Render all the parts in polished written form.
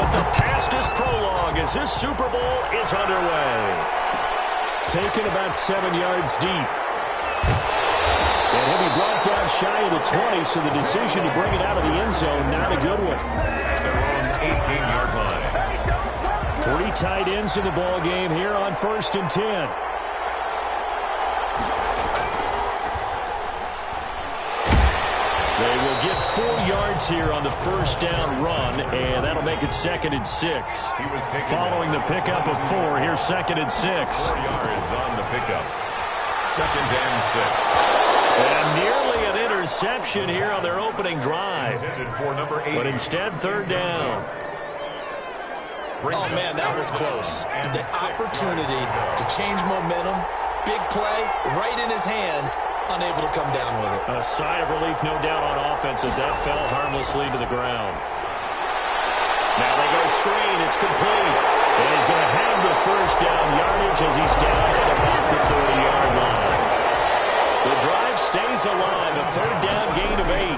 but the past is prologue as this Super Bowl is underway. Taken about 7 yards deep. And he'll be brought down shy of the 20, so the decision to bring it out of the end zone, not a good one. They're on the 18-yard line. 3 tight ends in the ball game here on 1st and 10. They will get 4 yards here on the first down run, and that'll make it 2nd and 6. Following the pickup of 4, here's 2nd and 6. 4 yards on the pickup. 2nd and 6. And nearly an interception here on their opening drive. For number 8. But instead, 3rd down. Oh, man, that was close. The opportunity to change momentum, big play, right in his hands, unable to come down with it. A sigh of relief, no doubt, on offense as that fell harmlessly to the ground. Now they go screen. It's complete. And he's going to have the first down yardage as he's down at about the 30-yard line. The drive stays alive. A 3rd down gain of 8.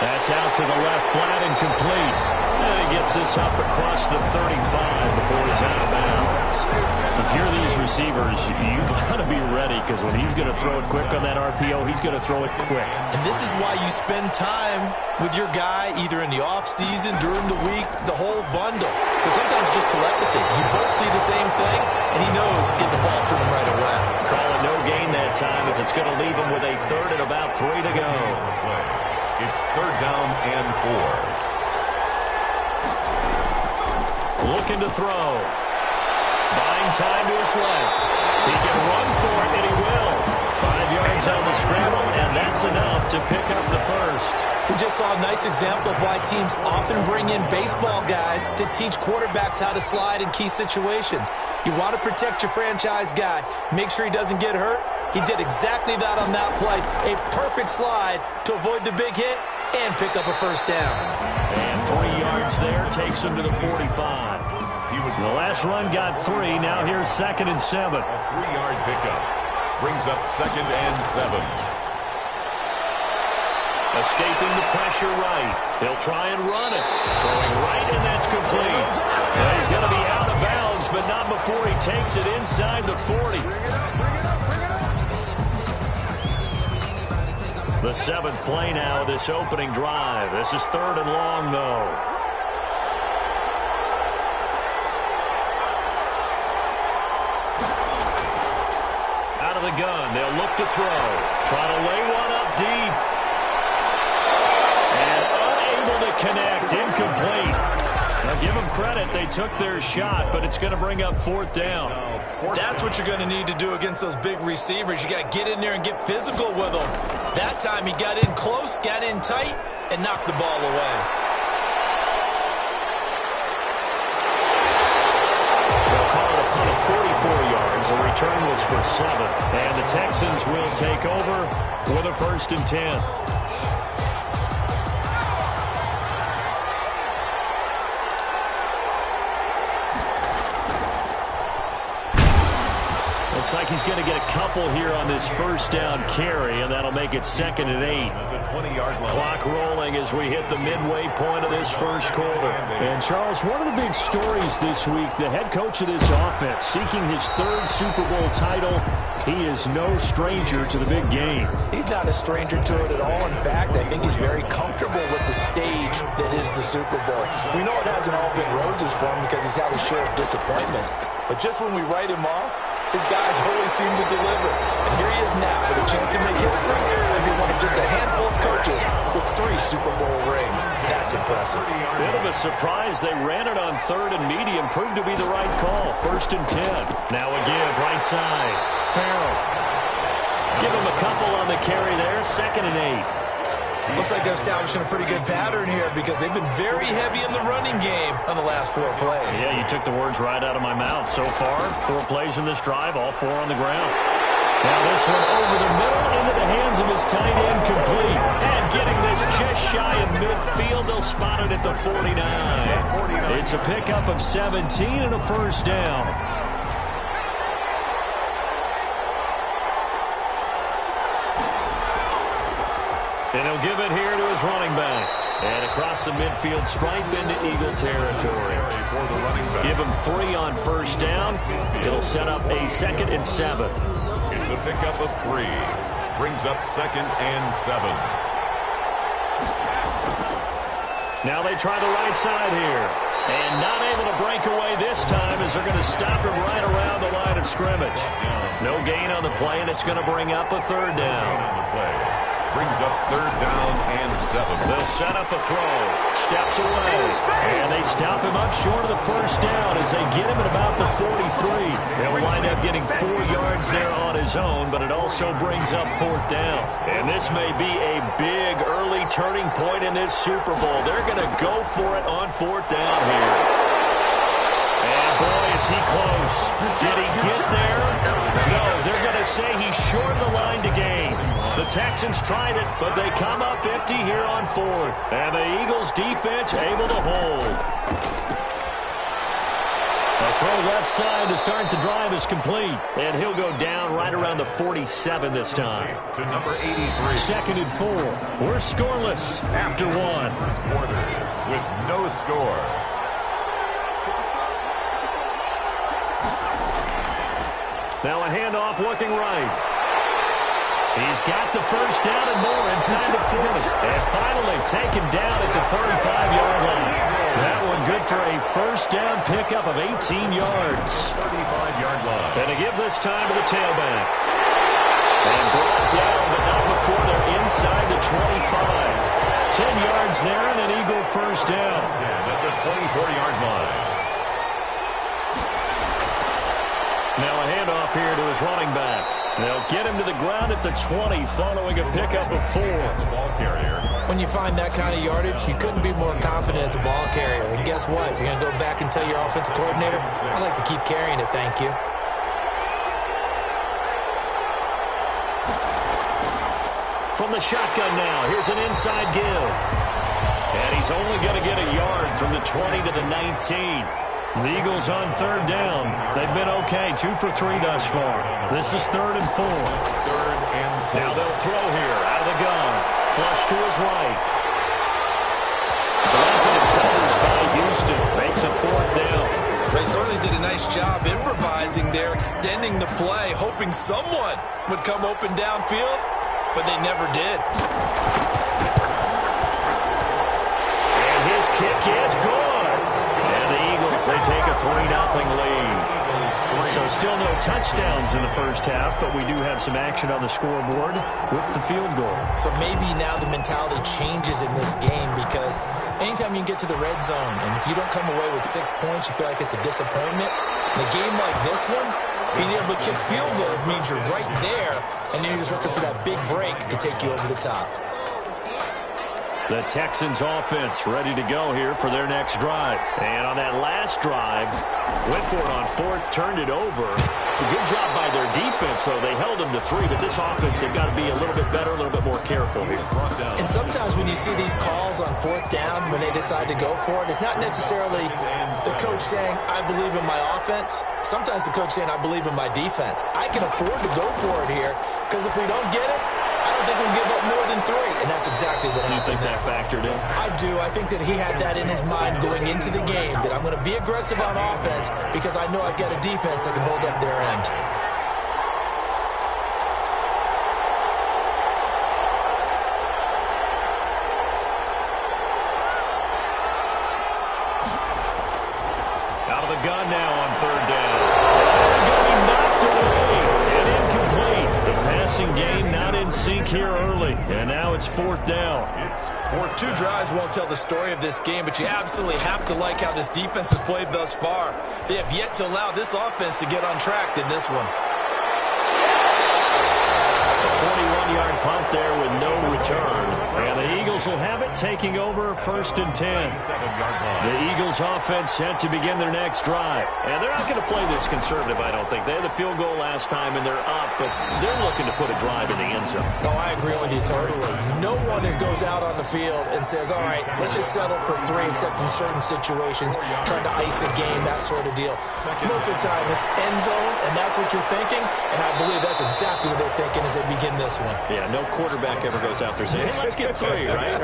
That's out to the left, flat and complete. And he gets this up across the 35 before he's out of bounds. If you're these receivers, you got to be ready, because when he's going to throw it quick on that RPO, he's going to throw it quick. And this is why you spend time with your guy either in the offseason, during the week, the whole bundle. Because sometimes just telepathy. You both see the same thing, and he knows get the ball to him right away. Calling no gain that time as it's going to leave him with a 3rd and about 3 to go. It's 3rd down and 4. Looking to throw. Buying time to his left. He can run for it, and he will. 5 yards on the scramble, and that's enough to pick up the first. We just saw a nice example of why teams often bring in baseball guys to teach quarterbacks how to slide in key situations. You want to protect your franchise guy. Make sure he doesn't get hurt. He did exactly that on that play. A perfect slide to avoid the big hit and pick up a first down. And 3 yards there takes him to the 45. The last run got 3. Now here's 2nd and 7. A 3-yard pickup brings up 2nd and 7. Escaping the pressure right. They'll try and run it. Throwing right, and that's complete. Well, he's going to be out of bounds, but not before he takes it inside the 40. The 7th play now of this opening drive. This is 3rd and long, though. Out of the gun, they'll look to throw. Try to lay one up deep. And unable to connect, incomplete. Now give them credit, they took their shot, but it's going to bring up 4th down. That's what you're going to need to do against those big receivers. You got to get in there and get physical with them. That time he got in close, got in tight, and knocked the ball away. They'll call it a punt of 44 yards. The return was for 7. And the Texans will take over with a 1st and 10. Looks like he's going to get a couple here on this first down carry, and that'll make it 2nd and 8. The 20-yard line. Clock rolling as we hit the midway point of this first quarter. And, Charles, one of the big stories this week, the head coach of this offense seeking his 3rd Super Bowl title. He is no stranger to the big game. He's not a stranger to it at all. In fact, I think he's very comfortable with the stage that is the Super Bowl. We know it hasn't all been roses for him because he's had a share of disappointments. But just when we write him off, his guys always seem to deliver. And here he is now with a chance to make history and be one of just a handful of coaches with 3 Super Bowl rings. That's impressive. Bit of a surprise. They ran it on 3rd and medium. Proved to be the right call. 1st and 10. Now a give right side. Farrell. Give him a couple on the carry there. 2nd and 8. Looks like they're establishing a pretty good pattern here because they've been very heavy in the running game on the last 4 plays. Yeah, you took the words right out of my mouth. So far, 4 plays in this drive, all 4 on the ground. Now this one over the middle into the hands of his tight end, complete. And getting this just shy of midfield, they'll spot it at the 49. It's a pickup of 17 and a first down. And he'll give it here to his running back. And across the midfield stripe into Eagle territory. Give him 3 on first down. It'll set up a 2nd and 7. It's a pickup of 3. Brings up 2nd and 7. Now they try the right side here. And not able to break away this time as they're going to stop him right around the line of scrimmage. No gain on the play, and it's going to bring up a 3rd down. Brings up 3rd down and 7. They'll set up a throw. Steps away. And they stop him up short of the first down as they get him at about the 43. They'll wind up getting 4 yards there on his own, but it also brings up 4th down. And this may be a big early turning point in this Super Bowl. They're going to go for it on 4th down here. And boy, is he close. Did he get there? No, they're going to say he's short of the line to gain. The Texans tried it, but they come up empty here on 4th. And the Eagles defense able to hold. A throw left side to start the drive is complete. And he'll go down right around the 47 this time. To number 83. 2nd and 4. We're scoreless after 1. Quarter with no score. Now a handoff looking right. He's got the first down and more inside the 40. And finally taken down at the 35-yard line. That one good for a first down pickup of 18 yards. 35-yard line. And to give this time to the tailback. And brought down, but not before they're inside the 25. 10 yards there and an Eagle first down. 10 at the 24-yard line. Now a handoff here to his running back. They'll get him to the ground at the 20 following a pickup of 4. The ball carrier. When you find that kind of yardage, you couldn't be more confident as a ball carrier. And guess what? You're going to go back and tell your offensive coordinator, I'd like to keep carrying it, thank you. From the shotgun now, here's an inside give. And he's only going to get a yard from the 20 to the 19. The Eagles on 3rd down. They've been okay, 2 for 3 thus far. This is 3rd and 4. 3rd and 4. Now they'll throw here out of the gun. Flush to his right. Blanketed coverage by Houston. Makes a 4th down. They certainly did a nice job improvising there, extending the play, hoping someone would come open downfield, but they never did. And his kick is good. They take a 3-0 lead. So still no touchdowns in the first half, but we do have some action on the scoreboard with the field goal. So maybe now the mentality changes in this game because anytime you can get to the red zone, and if you don't come away with 6 points, you feel like it's a disappointment. In a game like this one, being able to kick field goals means you're right there, and then you're just looking for that big break to take you over the top. The Texans offense ready to go here for their next drive. And on that last drive, went for it on 4th, turned it over. A good job by their defense, though. They held them to 3, but this offense, they've got to be a little bit better, a little bit more careful here. And sometimes when you see these calls on 4th down, when they decide to go for it, it's not necessarily the coach saying, I believe in my offense. Sometimes the coach saying, I believe in my defense. I can afford to go for it here, because if we don't get it, I don't think we'll give up more than 3, and that's exactly what happened. You think that factored in? I do. I think that he had that in his mind going into the game, that I'm going to be aggressive on offense because I know I've got a defense that can hold up their end. Out of the gun now on 3rd down. They're going to be knocked away and incomplete. The passing game not in sync here early, and now it's 4th down. Two drives won't tell the story of this game, but you absolutely have to like how this defense has played thus far. They have yet to allow this offense to get on track in this one. A 41-yard punt there with no return. And the Eagles will have it, taking over 1st and 10. The Eagles offense set to begin their next drive. And they're not going to play this conservative, I don't think. They had the field goal last time, and they're up, but they're looking to put a drive in the end zone. No, I agree with you totally. No one goes out on the field and says, all right, let's just settle for 3, except in certain situations, trying to ice a game, that sort of deal. Most of the time, it's end zone, and that's what you're thinking, and I believe that's exactly what they're thinking as they begin this one. Yeah, no quarterback ever goes out there saying, hey, let's get 3, right?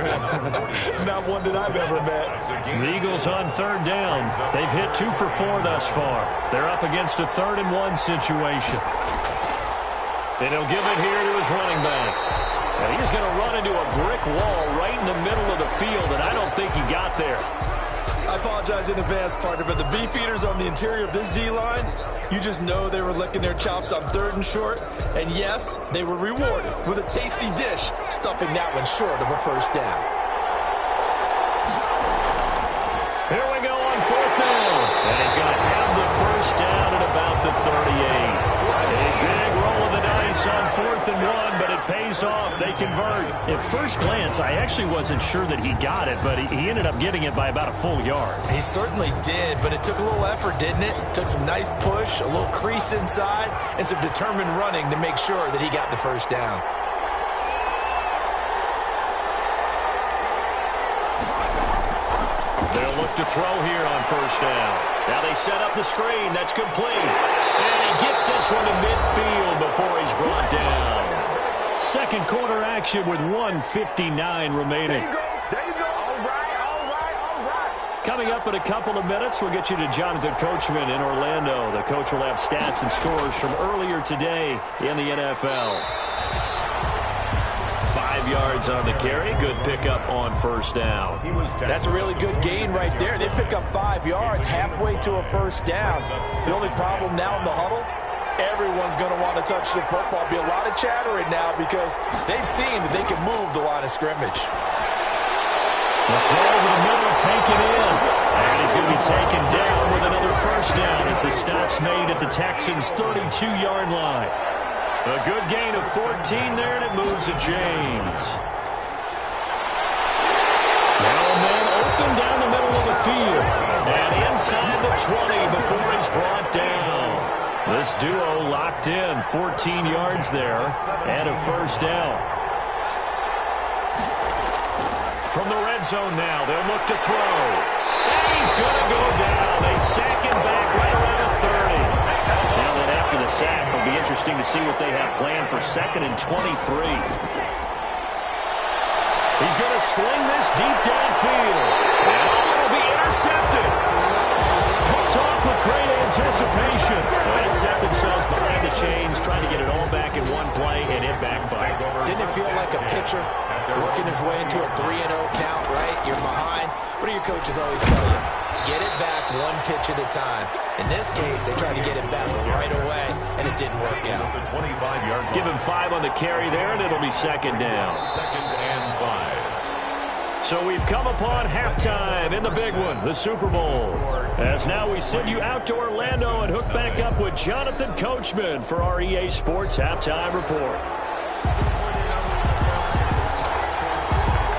Not one that I've ever met. The Eagles on third down. They've hit 2 for 4 thus far. They're up against a 3rd and 1 situation. And he'll give it here to his running back. And he's going to run into a brick wall right in the middle of the field, and I don't think he got there. I apologize in advance, partner, but the beefeaters on the interior of this D-line, you just know they were licking their chops on 3rd and short. And yes, they were rewarded with a tasty dish, stuffing that one short of a first down. Here we go on 4th down. And he's going to have the first down at about the 38. A big roll of the dice on 4th and 1, but it pays off. They convert. At first glance, I actually wasn't sure that he got it, but he ended up getting it by about a full yard. He certainly did, but it took a little effort, didn't it? Took some nice push, a little crease inside, and some determined running to make sure that he got the first down. They'll look to throw here on first down. Now they set up the screen. That's complete. And he gets this one to midfield before he's brought down. Second quarter action with 1:59 remaining. There you go. All right. Coming up in a couple of minutes, we'll get you to Jonathan Coachman in Orlando. The coach will have stats and scores from earlier today in the NFL. 5 yards on the carry. Good pickup on first down. That's a really good gain right there. They pick up 5 yards halfway to a first down. The only problem now in the huddle, everyone's going to want to touch the football. Be a lot of chattering now because they've seen that they can move the line of scrimmage. The throw over the middle, taken in. And he's going to be taken down with another first down as the stop's made at the Texans' 32-yard line. A good gain of 14 there, and it moves to James. Now a man open down the middle of the field. And inside the 20 before he's brought down. This duo locked in, 14 yards there, and a first down. From the red zone now, they'll look to throw. And he's going to go down. They sack him back right around the 30. Now then after the sack, it'll be interesting to see what they have planned for 2nd and 23. He's going to sling this deep downfield. And it'll be intercepted. Picked off with great anticipation. They set themselves behind the chains, trying to get it all back in one play, and it backfired. Didn't it feel like a pitcher working his way into a 3-0 count, right? You're behind. What do your coaches always tell you? Get it back one pitch at a time. In this case, they tried to get it back right away, and it didn't work out. Give him 5 on the carry there, and it'll be 2nd down. 2nd and 5. So we've come upon halftime in the big one, the Super Bowl. As now we send you out to Orlando and hook back up with Jonathan Coachman for our EA Sports Halftime Report.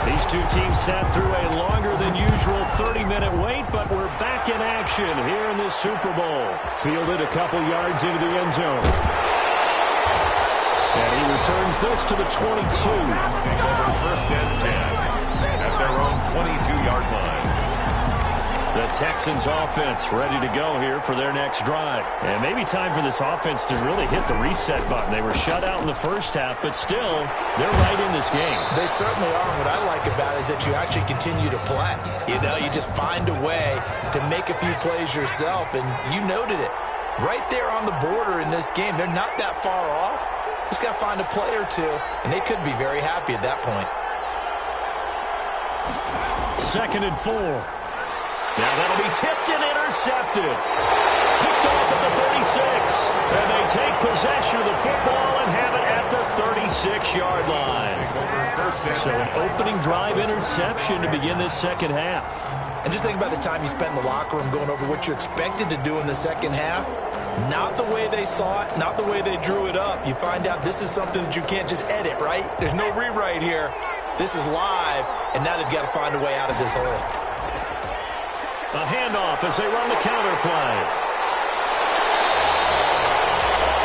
These two teams sat through a longer than usual 30-minute wait, but we're back in action here in this Super Bowl. Fielded a couple yards into the end zone. And he returns this to the 22. First and 10 at their own 22-yard line. The Texans offense ready to go here for their next drive. And maybe time for this offense to really hit the reset button. They were shut out in the first half, but still, they're right in this game. They certainly are. What I like about it is that you actually continue to play. You know, you just find a way to make a few plays yourself, and you noted it. Right there on the border in this game, they're not that far off. Just got to find a play or two, and they could be very happy at that point. 2nd and 4. Now that'll be tipped and intercepted. Picked off at the 36. And they take possession of the football and have it at the 36-yard line. So an opening drive interception to begin this second half. And just think about the time you spent in the locker room going over what you expected to do in the second half. Not the way they saw it, not the way they drew it up. You find out this is something that you can't just edit, right? There's no rewrite here. This is live, and now they've got to find a way out of this hole. A handoff as they run the counter play.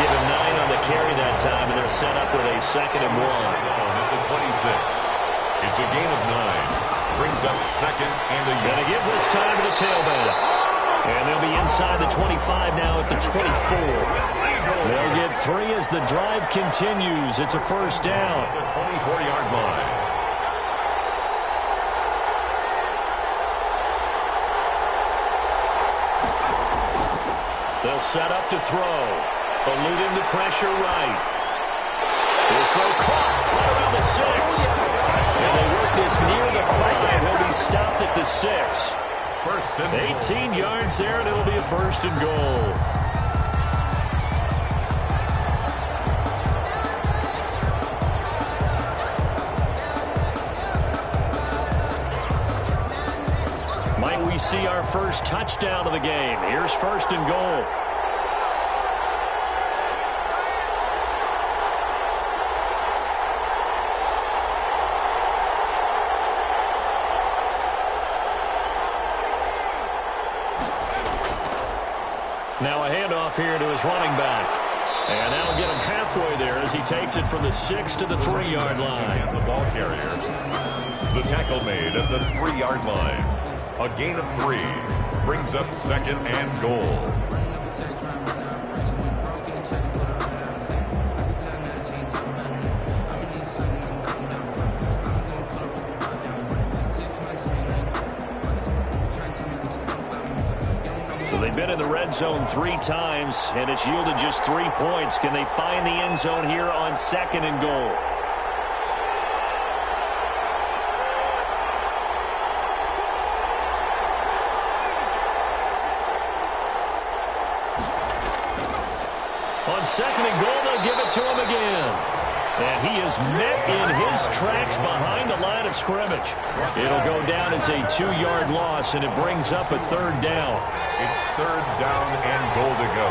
Give him 9 on the carry that time, and they're set up with a 2nd and 1. At the 26. It's a gain of 9. Brings up 2nd and a Gonna give this time to the tailback. And they'll be inside the 25 now at the 24. They'll get 3 as the drive continues. It's a first down. The 24-yard line. They'll set up to throw. Eluding the pressure right. This throw caught right around the 6. And they work this near the 5. He'll be stopped at the 6. First and 18 yards there, and it'll be a first and goal. Might we see our first touchdown of the game? Here's first and goal. Now a handoff here to his running back. And that'll get him halfway there as he takes it from the 6 to the 3-yard line. The ball carrier. The tackle made at the 3-yard line. A gain of 3 brings up second and goal. They've been in the red zone 3 times, and it's yielded just 3 points. Can they find the end zone here on second and goal? On second and goal, they'll give it to him again. And he is met in his tracks behind the line of scrimmage. It'll go down as a 2-yard loss, and it brings up a 3rd down. It's 3rd down and goal to go.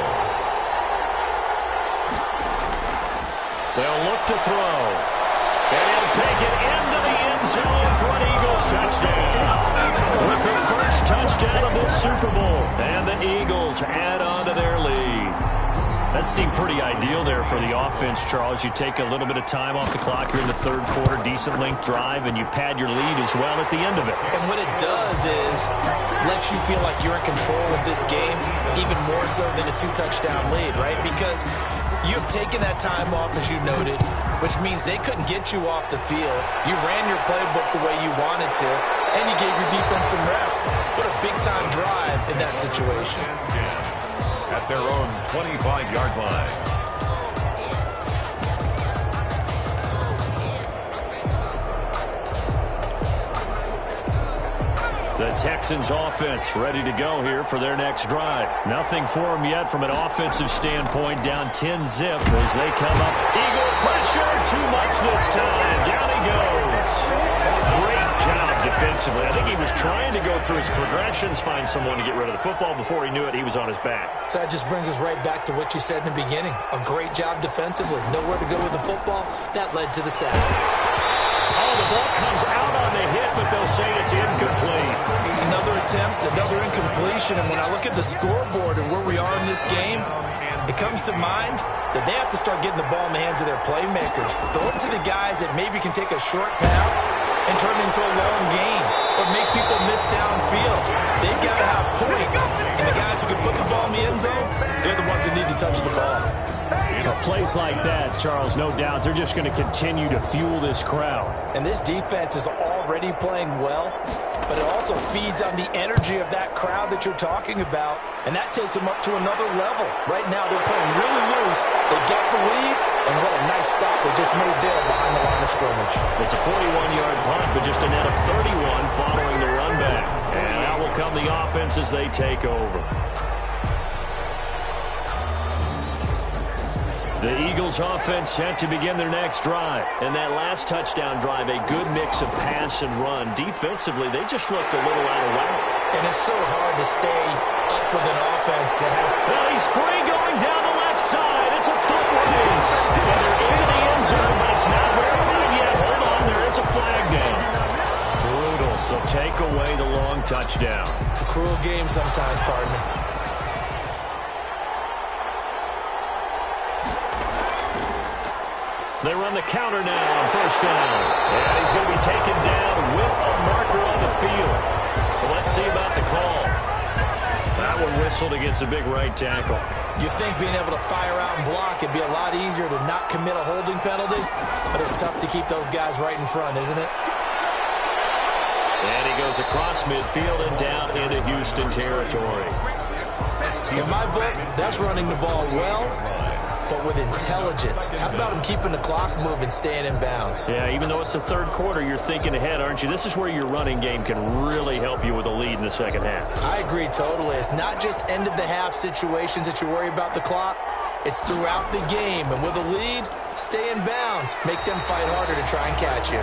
They'll look to throw. And he'll take it into the end zone for an Eagles touchdown. With the first touchdown of this Super Bowl. And the Eagles add on to their lead. That seemed pretty ideal there for the offense, Charles. You take a little bit of time off the clock here in the 3rd quarter, decent length drive, and you pad your lead as well at the end of it. And what it does is lets you feel like you're in control of this game, even more so than a 2-touchdown lead, right? Because you've taken that time off, as you noted, which means they couldn't get you off the field. You ran your playbook the way you wanted to, and you gave your defense some rest. What a big-time drive in that situation. At their own 25-yard line. The Texans offense ready to go here for their next drive. Nothing for them yet from an offensive standpoint. Down 10-zip as they come up. Eagle pressure, too much this time. Down he goes. Great job defensively. I think he was trying to go through his progressions, find someone to get rid of the football. Before he knew it, he was on his back. So that just brings us right back to what you said in the beginning. A great job defensively. Nowhere to go with the football. That led to the sack. Oh, the ball comes out on the hit, but they'll say it's incomplete. Another attempt, another incompletion. And when I look at the scoreboard and where we are in this game, it comes to mind that they have to start getting the ball in the hands of their playmakers. Throw it to the guys that maybe can take a short pass and turn it into a long gain or make people miss downfield. They've got to have points. And the guys who can put the ball in the end zone, they're the ones that need to touch the ball. Plays like that, Charles, no doubt, they're just going to continue to fuel this crowd. And this defense is already playing well, but it also feeds on the energy of that crowd that you're talking about, and that takes them up to another level. Right now, they're playing really loose. They got the lead, and what a nice stop they just made there behind the line of scrimmage. It's a 41-yard punt, but just a net of 31 following the run back. And out will come the offense as they take over. The Eagles offense set to begin their next drive. And that last touchdown drive, a good mix of pass and run. Defensively, they just looked a little out of whack. And it's so hard to stay up with an offense that has... Well, he's free going down the left side. It's a foot race. And they're into the end zone, but it's not verified yet. Hold on, there is a flag down. Brutal, so take away the long touchdown. It's a cruel game sometimes, partner. They run the counter now on first down. And he's going to be taken down with a marker on the field. So let's see about the call. That one whistled against a big right tackle. You'd think being able to fire out and block, it'd be a lot easier to not commit a holding penalty. But it's tough to keep those guys right in front, isn't it? And he goes across midfield and down into Houston territory. In my book, that's running the ball well, but with intelligence. How about him keeping the clock moving, staying in bounds? Yeah, even though it's the third quarter, you're thinking ahead, aren't you? This is where your running game can really help you with a lead in the second half. I agree totally. It's not just end-of-the-half situations that you worry about the clock. It's throughout the game. And with a lead, stay in bounds. Make them fight harder to try and catch you.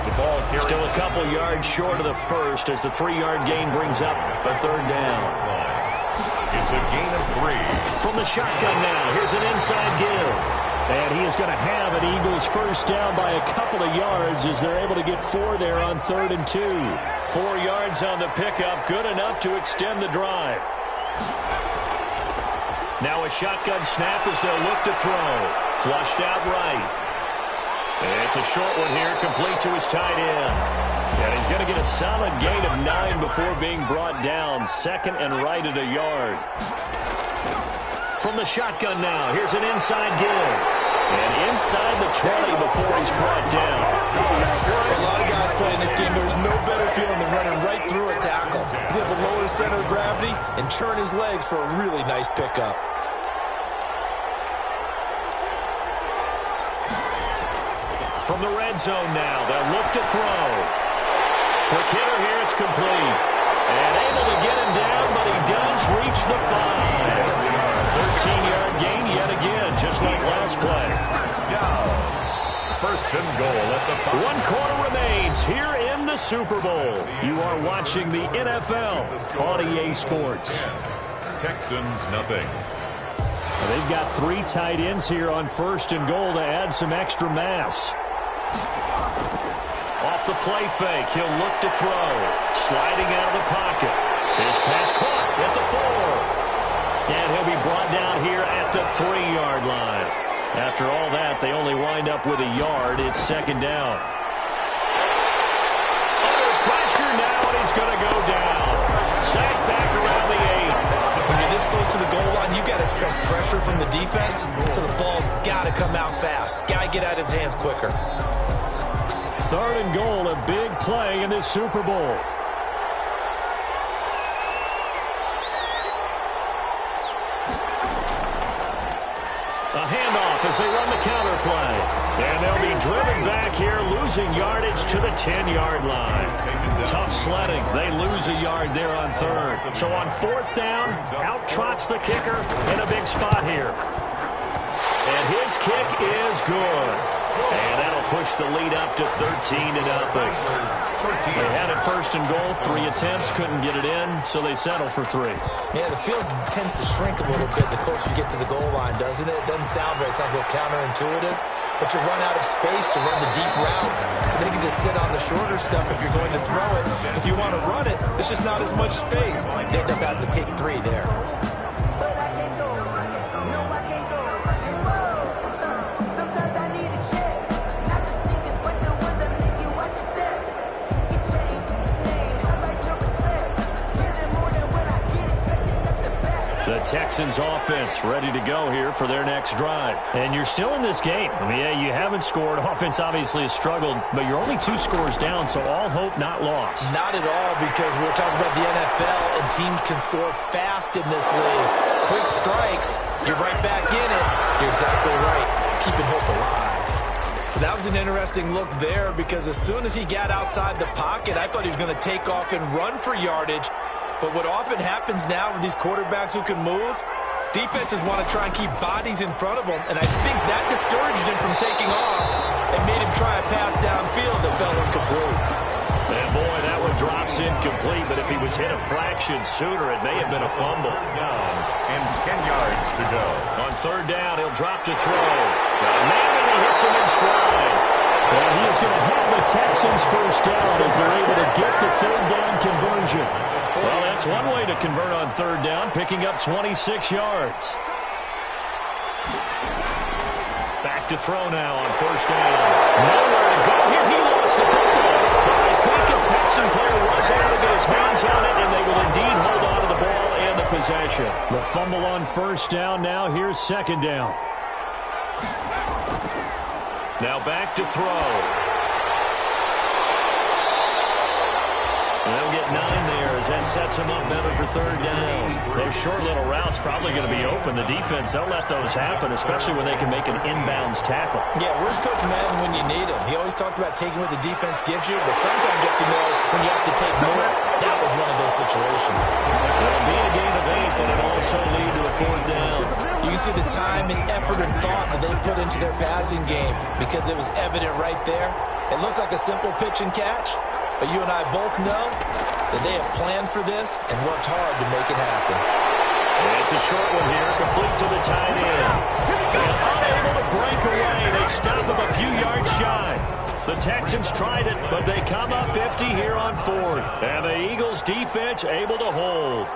The ball carried. Still a couple yards short of the first as the 3-yard gain brings up a third down. It's a gain of 3. From the shotgun now, here's an inside give. And he is going to have an Eagles first down by a couple of yards as they're able to get 4 there on 3rd and 2. 4 yards on the pickup, good enough to extend the drive. Now a shotgun snap as they'll look to throw. Flushed out right. It's a short one here, complete to his tight end. And he's going to get a solid gain of 9 before being brought down. 2nd and right at a yard. From the shotgun now, here's an inside give. And inside the 20 before he's brought down. For a lot of guys playing this game, there's no better feeling than running right through a tackle. He's able to lower his center of gravity and churn his legs for a really nice pickup. From the red zone now, they'll look to throw. Quick hitter here, it's complete. And able to get him down, but he does reach the 5. 13-yard gain yet again, just like last play. First and goal at the 5. 1 quarter remains here in the Super Bowl. You are watching the NFL on EA Sports. Texans nothing. They've got 3 tight ends here on 1st and goal to add some extra mass. Off the play fake, he'll look to throw. Sliding out of the pocket. His pass caught at the 4. And he'll be brought down here at the 3-yard line. After all that, they only wind up with a yard. It's 2nd down. Under pressure now, and he's going to go down. Sacked back around the 8. When you're this close to the goal line, you've got to expect pressure from the defense, so the ball's got to come out fast. Got to get out of his hands quicker. 3rd and goal, a big play in this Super Bowl. A handoff as they run the counter play. And they'll be driven back here, losing yardage to the 10-yard line. Tough sledding. They lose a yard there on 3rd. So on 4th down, out trots the kicker in a big spot here. And his kick is good. And that'll push the lead up to 13-0. They had it 1st and goal, 3 attempts, couldn't get it in, so they settle for 3. Yeah, the field tends to shrink a little bit the closer you get to the goal line, doesn't it? It doesn't sound right. It sounds a little counterintuitive, but you run out of space to run the deep routes, so they can just sit on the shorter stuff if you're going to throw it. If you want to run it, there's just not as much space. You end up having to take 3 there. The Texans offense ready to go here for their next drive. And you're still in this game. I mean, yeah, you haven't scored. Offense obviously has struggled, but you're only 2 scores down, so all hope not lost. Not at all, because we're talking about the NFL, and teams can score fast in this league. Quick strikes, you're right back in it. You're exactly right. Keeping hope alive. But that was an interesting look there, because as soon as he got outside the pocket, I thought he was going to take off and run for yardage. But what often happens now with these quarterbacks who can move, defenses want to try and keep bodies in front of them, and I think that discouraged him from taking off and made him try a pass downfield that fell incomplete. And boy, that one drops incomplete, but if he was hit a fraction sooner, it may have been a fumble. Down and 10 yards to go. On 3rd down, he'll drop to throw. Man, and he hits him in stride. And he is going to have the Texans first down as they're able to get the 3rd down conversion. Well, that's one way to convert on 3rd down, picking up 26 yards. Back to throw now on 1st down. Nowhere to go here. He lost the football. But I think a Texan player was able to get his hands on it, and they will indeed hold on to the ball and the possession. The fumble on 1st down. Now here's 2nd down. Now back to throw. They'll get 9 there as that sets them up better for third down. Those short little routes probably going to be open. The defense, they'll let those happen, especially when they can make an inbounds tackle. Yeah, where's Coach Madden when you need him? He always talked about taking what the defense gives you, but sometimes you have to know when you have to take more. That was one of those situations. It'll be a gain of 8, but it'll also lead to a fourth down. You can see the time and effort and thought that they put into their passing game because it was evident right there. It looks like a simple pitch and catch, but you and I both know that they have planned for this and worked hard to make it happen. It's a short one here, complete to the tight end. They're unable to break away. They stop him a few yards shy. The Texans tried it, but they come up empty here on fourth. And the Eagles defense able to hold.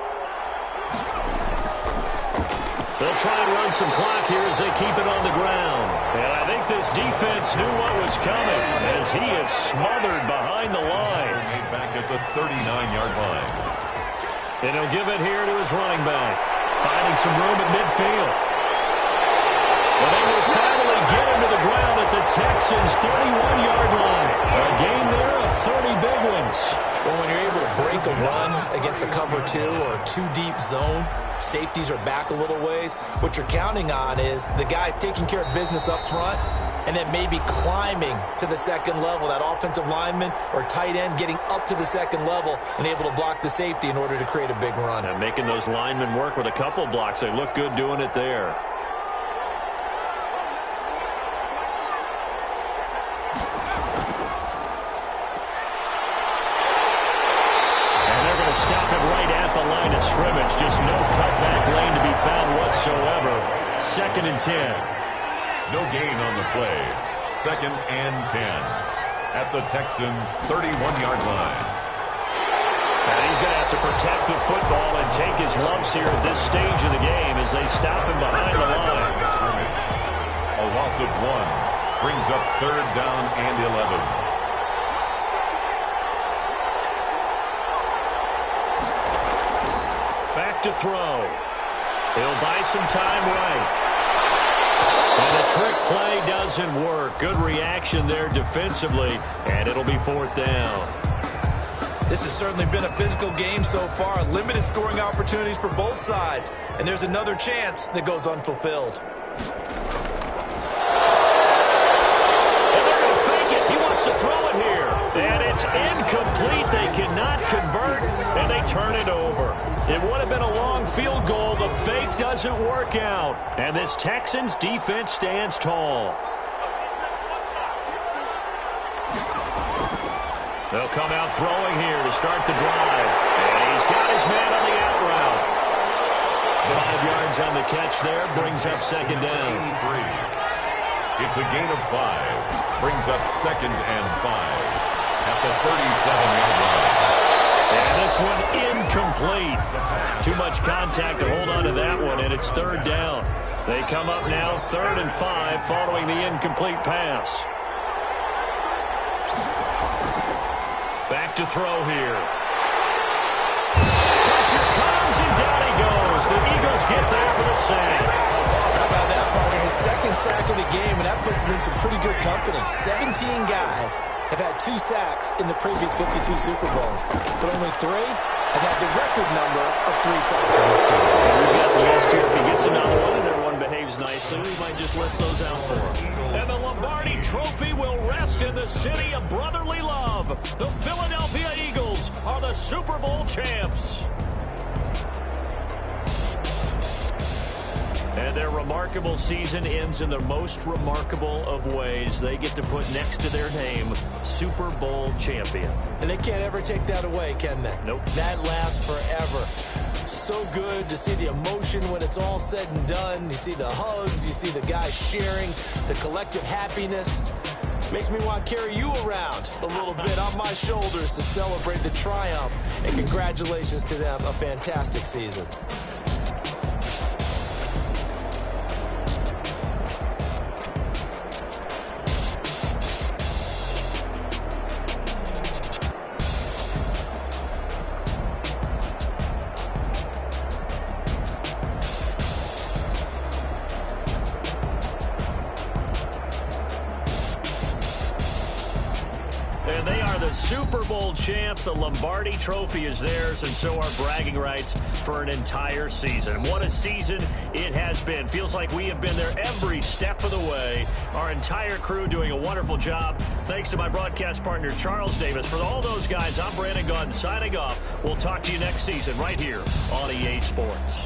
They'll try and run some clock here as they keep it on the ground. And I think this defense knew what was coming as he is smothered behind the line. Back at the 39-yard line. And he'll give it here to his running back, finding some room at midfield. Well, they will finally get him to the ground at the Texans' 31-yard line. A gain there of 30 big ones. Well, when you're able to break a run against a cover 2 or a 2-deep zone, safeties are back a little ways. What you're counting on is the guys taking care of business up front and then maybe climbing to the second level, that offensive lineman or tight end getting up to the second level and able to block the safety in order to create a big run. And making those linemen work with a couple blocks. They look good doing it there. Stop it right at the line of scrimmage. Just no cutback lane to be found whatsoever. 2nd and 10. No gain on the play. 2nd and 10 at the Texans' 31-yard line. And he's going to have to protect the football and take his lumps here at this stage of the game as they stop him behind the line. A loss of 1 brings up 3rd down and 11. Back to throw. He'll buy some time right. And the trick play doesn't work. Good reaction there defensively, and it'll be 4th down. This has certainly been a physical game so far. Limited scoring opportunities for both sides. And there's another chance that goes unfulfilled. And they're going to fake it. He wants to throw it here. And it's incomplete. They cannot convert, and they turn it over. It would have been a long field goal. The fake doesn't work out. And this Texans defense stands tall. They'll come out throwing here to start the drive. And he's got his man on the out route. 5 yards on the catch there. Brings up 2nd down. It's a gain of 5. Brings up 2nd and 5 at the 37-yard line. And this one incomplete. Too much contact to hold on to that one, and it's 3rd down. They come up now 3rd and 5 following the incomplete pass. Back to throw here. Pressure comes, and down he goes. The Eagles get there for the sack. How about that, partner? His 2nd sack of the game, and that puts him in some pretty good company. 17 guys have had 2 sacks in the previous 52 Super Bowls, but only 3 have had the record number of 3 sacks in this game. And we've got the list here. If he gets another one and everyone behaves nicely, we might just list those out for him. And the Lombardi Trophy will rest in the city of brotherly love. The Philadelphia Eagles are the Super Bowl champs. And their remarkable season ends in the most remarkable of ways. They get to put next to their name, Super Bowl champion. And they can't ever take that away, can they? Nope. That lasts forever. So good to see the emotion when it's all said and done. You see the hugs, you see the guys sharing, the collective happiness. Makes me want to carry you around a little bit on my shoulders to celebrate the triumph. And congratulations to them, a fantastic season. the Super Bowl champs. The Lombardi Trophy is theirs, and so are bragging rights for an entire season. What a season it has been. Feels like we have been there every step of the way. Our entire crew doing a wonderful job. Thanks to my broadcast partner, Charles Davis. For all those guys, I'm Brandon Gaudin signing off. We'll talk to you next season right here on EA Sports.